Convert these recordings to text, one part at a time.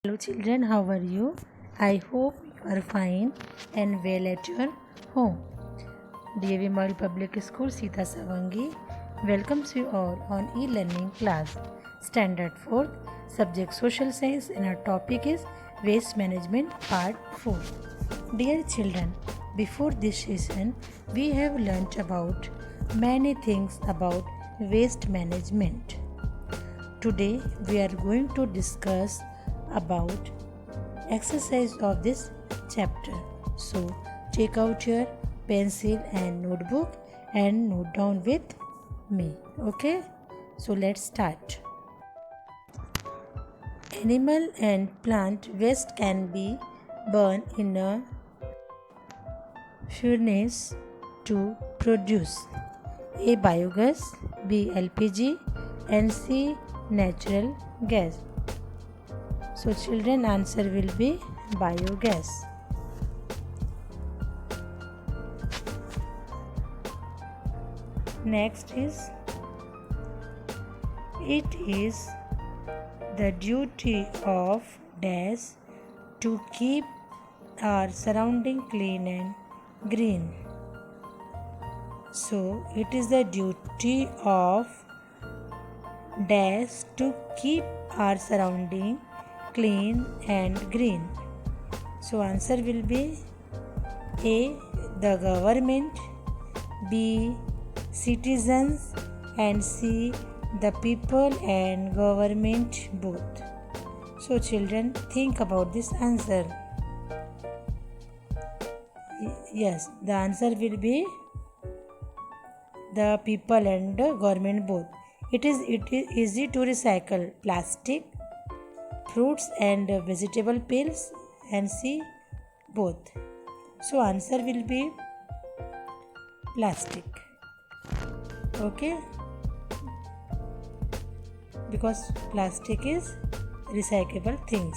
Hello children, how are you? I hope you are fine and well at your home. DAV Model Public School Sita Savangi welcomes you all on e-learning class. Standard 4th, subject Social Science, and our topic is Waste Management Part 4. Dear children, before this session we have learnt about many things about waste management. Today we are going to discuss about exercise of this chapter. So take out your pencil and notebook and note down with me. Okay? So let's start. Animal and plant waste can be burned in a furnace to produce A. Biogas, B. LPG, and C. Natural gas. So children, answer will be biogas. Next is, it is the duty of dash to keep our surrounding clean and green. So it is the duty of dash to keep our surrounding clean and green. So answer will be A. The government, B. Citizens, and C. The people and government both. So children, think about this answer. Yes, the answer will be the people and the government both. It is easy to recycle plastic, fruits and vegetable peels, and C. both. So answer will be plastic. Okay, because plastic is recyclable things.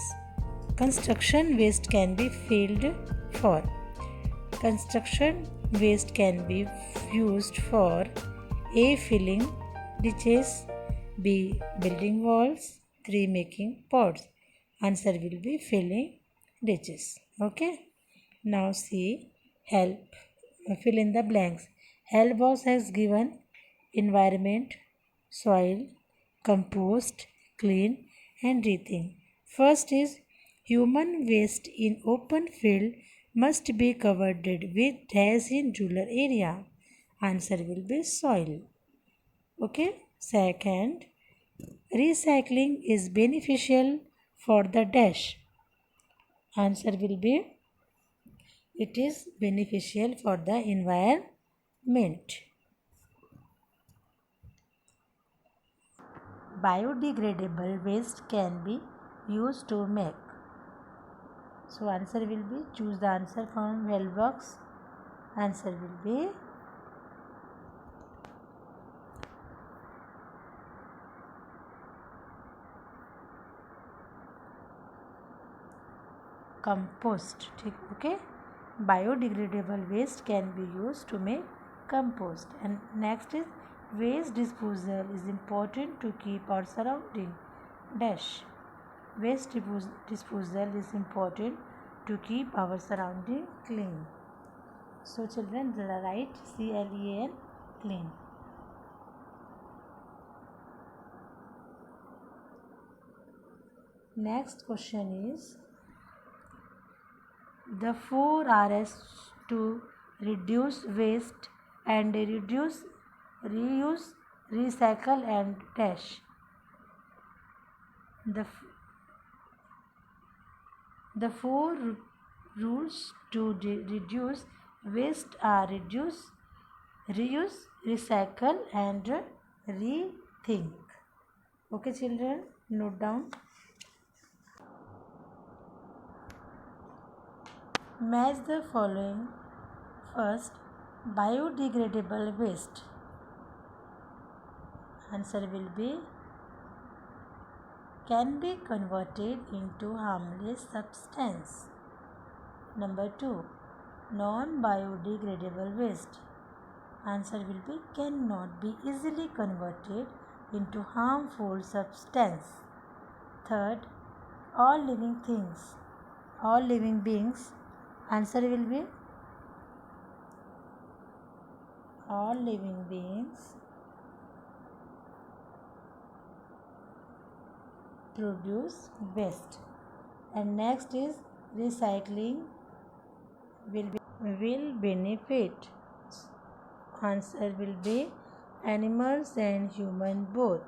Construction waste can be filled for. Construction waste can be used for A. Filling ditches, B. Building walls, 3. Making pots. Answer will be filling ditches. Okay. Now see, help. Fill in the blanks. Help box has given environment, soil, compost, clean, and rethink. First is human waste in open field must be covered with dash in rural area. Answer will be soil. Okay. Second, recycling is beneficial for the dash. Answer will be it is beneficial for the environment. Biodegradable waste can be used to make. So answer will be, choose the answer from well box. Answer will be compost. Okay. Biodegradable waste can be used to make compost. And next is, waste disposal is important to keep our surrounding dash. Waste disposal is important to keep our surrounding clean. So children, write CLEAN, clean. Next question is, the 4 R's to reduce waste and reduce, reuse, recycle and dash. The 4 rules to reduce waste are reduce, reuse, recycle and rethink. Okay children, note down. Match the following. First, biodegradable waste. Answer will be can be converted into harmless substance. Number 2, non-biodegradable waste. Answer will be cannot be easily converted into harmful substance. Third, All living things, all living beings. Answer will be all living beings produce waste. And next is recycling will benefit. Answer will be animals and human both.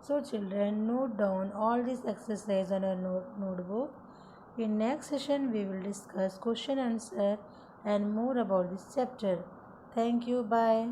So children, note down all this exercise on a notebook. In next session we will discuss question answer and more about this chapter. Thank you. Bye.